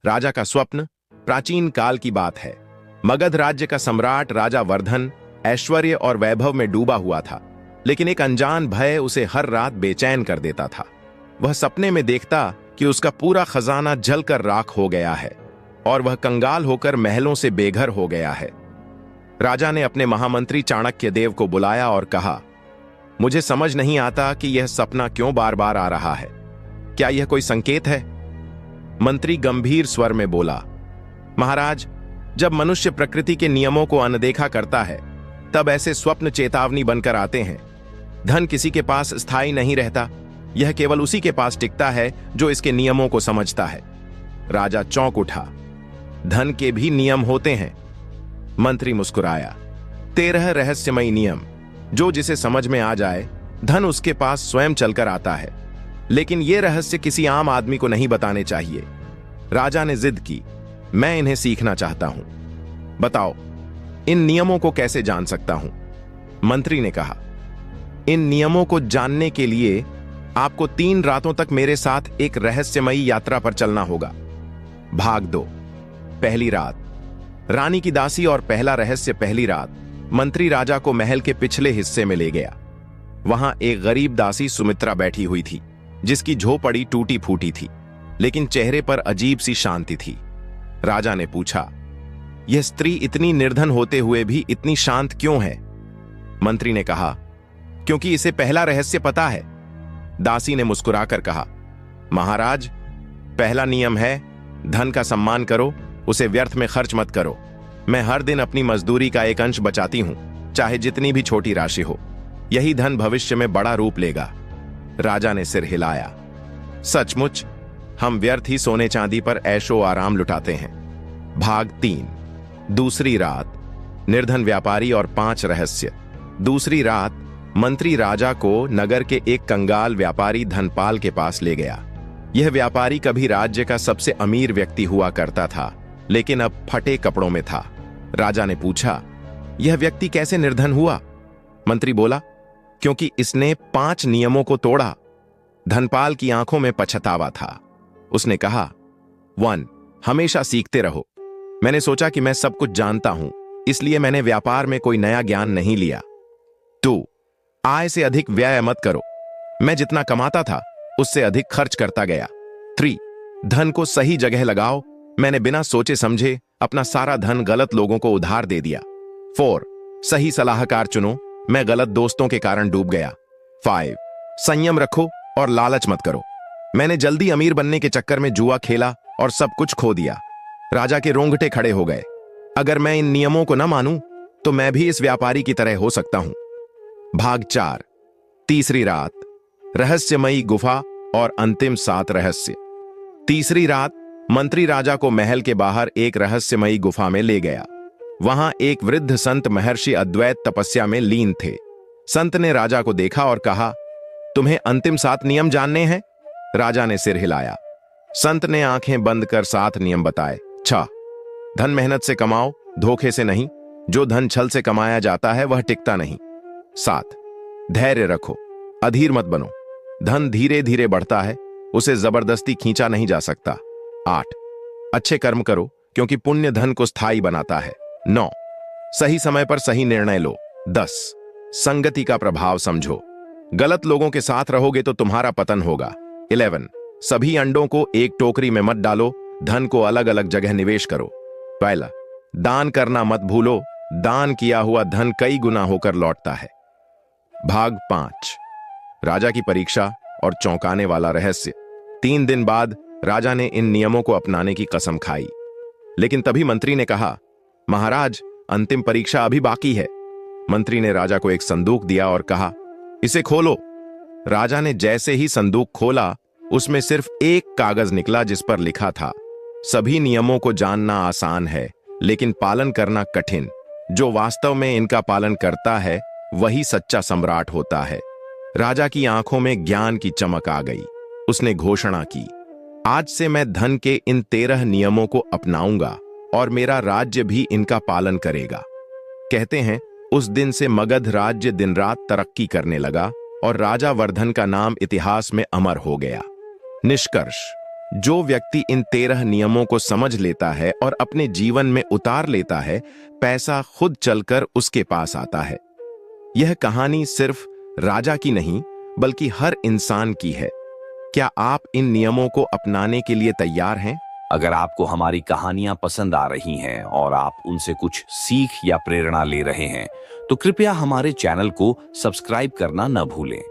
राजा का स्वप्न। प्राचीन काल की बात है। मगध राज्य का सम्राट राजा वर्धन ऐश्वर्य और वैभव में डूबा हुआ था, लेकिन एक अनजान भय उसे हर रात बेचैन कर देता था। वह सपने में देखता कि उसका पूरा खजाना जलकर राख हो गया है और वह कंगाल होकर महलों से बेघर हो गया है। राजा ने अपने महामंत्री चाणक्य देव को बुलाया और कहा, मुझे समझ नहीं आता कि यह सपना क्यों बार बार आ रहा है। क्या यह कोई संकेत है? मंत्री गंभीर स्वर में बोला, महाराज, जब मनुष्य प्रकृति के नियमों को अनदेखा करता है तब ऐसे स्वप्न चेतावनी बनकर आते हैं। धन किसी के पास स्थायी नहीं रहता, यह केवल उसी के पास टिकता है जो इसके नियमों को समझता है। राजा चौंक उठा। धन के भी नियम होते हैं। मंत्री मुस्कुराया। 13 रहस्यमयी नियम, जो जिसे समझ में आ जाए, धन उसके पास स्वयं चलकर आता है। लेकिन यह रहस्य किसी आम आदमी को नहीं बताने चाहिए। राजा ने जिद की, मैं इन्हें सीखना चाहता हूं। बताओ, इन नियमों को कैसे जान सकता हूं? मंत्री ने कहा, इन नियमों को जानने के लिए आपको 3 रातों तक मेरे साथ एक रहस्यमयी यात्रा पर चलना होगा। भाग 2। पहली रात। रानी की दासी और पहला रहस्य। पहली रात मंत्री राजा को महल के पिछले हिस्से में ले गया। वहां एक गरीब दासी सुमित्रा बैठी हुई थी, जिसकी झोपड़ी टूटी फूटी थी, लेकिन चेहरे पर अजीब सी शांति थी। राजा ने पूछा, यह स्त्री इतनी निर्धन होते हुए भी इतनी शांत क्यों है? मंत्री ने कहा, क्योंकि इसे पहला रहस्य पता है। दासी ने मुस्कुराकर कहा, महाराज, पहला नियम है धन का सम्मान करो, उसे व्यर्थ में खर्च मत करो। मैं हर दिन अपनी मजदूरी का एक अंश बचाती हूं, चाहे जितनी भी छोटी राशि हो। यही धन भविष्य में बड़ा रूप लेगा। राजा ने सिर हिलाया। सचमुच, हम व्यर्थ ही सोने चांदी पर ऐशो आराम लुटाते हैं। भाग 3। दूसरी रात। निर्धन व्यापारी और 5 रहस्य। दूसरी रात मंत्री राजा को नगर के एक कंगाल व्यापारी धनपाल के पास ले गया। यह व्यापारी कभी राज्य का सबसे अमीर व्यक्ति हुआ करता था, लेकिन अब फटे कपड़ों में था। राजा ने पूछा, यह व्यक्ति कैसे निर्धन हुआ? मंत्री बोला, क्योंकि इसने 5 नियमों को तोड़ा। धनपाल की आंखों में पछतावा था। उसने कहा, 1. हमेशा सीखते रहो। मैंने सोचा कि मैं सब कुछ जानता हूं, इसलिए मैंने व्यापार में कोई नया ज्ञान नहीं लिया। 2. आय से अधिक व्यय मत करो। मैं जितना कमाता था उससे अधिक खर्च करता गया। 3. धन को सही जगह लगाओ। मैंने बिना सोचे समझे अपना सारा धन गलत लोगों को उधार दे दिया। 4. सही सलाहकार चुनो। मैं गलत दोस्तों के कारण डूब गया। 5. संयम रखो और लालच मत करो। मैंने जल्दी अमीर बनने के चक्कर में जुआ खेला और सब कुछ खो दिया। राजा के रोंगटे खड़े हो गए। अगर मैं इन नियमों को न मानूं तो मैं भी इस व्यापारी की तरह हो सकता हूं। भाग 4। तीसरी रात। रहस्यमयी गुफा और अंतिम 7 रहस्य। तीसरी रात मंत्री राजा को महल के बाहर एक रहस्यमयी गुफा में ले गया। वहां एक वृद्ध संत महर्षि अद्वैत तपस्या में लीन थे। संत ने राजा को देखा और कहा, तुम्हें अंतिम 7 नियम जानने हैं? राजा ने सिर हिलाया। संत ने आंखें बंद कर 7 नियम बताए। 6. धन मेहनत से कमाओ, धोखे से नहीं। जो धन छल से कमाया जाता है वह टिकता नहीं। 7. धैर्य रखो, अधीर मत बनो। धन धीरे धीरे बढ़ता है, उसे जबरदस्ती खींचा नहीं जा सकता। 8. अच्छे कर्म करो, क्योंकि पुण्य धन को स्थायी बनाता है। 9. सही समय पर सही निर्णय लो। 10. संगति का प्रभाव समझो। गलत लोगों के साथ रहोगे तो तुम्हारा पतन होगा। 11. सभी अंडों को एक टोकरी में मत डालो, धन को अलग अलग जगह निवेश करो। 12. दान करना मत भूलो, दान किया हुआ धन कई गुना होकर लौटता है। भाग 5। राजा की परीक्षा और चौंकाने वाला रहस्य। 3 दिन बाद राजा ने इन नियमों को अपनाने की कसम खाई, लेकिन तभी मंत्री ने कहा, महाराज, अंतिम परीक्षा अभी बाकी है। मंत्री ने राजा को एक संदूक दिया और कहा, इसे खोलो। राजा ने जैसे ही संदूक खोला, उसमें सिर्फ एक कागज निकला जिस पर लिखा था, सभी नियमों को जानना आसान है, लेकिन पालन करना कठिन। जो वास्तव में इनका पालन करता है वही सच्चा सम्राट होता है। राजा की आंखों में ज्ञान की चमक आ गई। उसने घोषणा की, आज से मैं धन के इन 13 नियमों को अपनाऊंगा और मेरा राज्य भी इनका पालन करेगा। कहते हैं, उस दिन से मगध राज्य दिन रात तरक्की करने लगा और राजा वर्धन का नाम इतिहास में अमर हो गया। निष्कर्ष, जो व्यक्ति इन 13 नियमों को समझ लेता है और अपने जीवन में उतार लेता है, पैसा खुद चलकर उसके पास आता है। यह कहानी सिर्फ राजा की नहीं, बल्कि हर इंसान की है। क्या आप इन नियमों को अपनाने के लिए तैयार हैं? अगर आपको हमारी कहानियां पसंद आ रही हैं और आप उनसे कुछ सीख या प्रेरणा ले रहे हैं, तो कृपया हमारे चैनल को सब्सक्राइब करना न भूलें।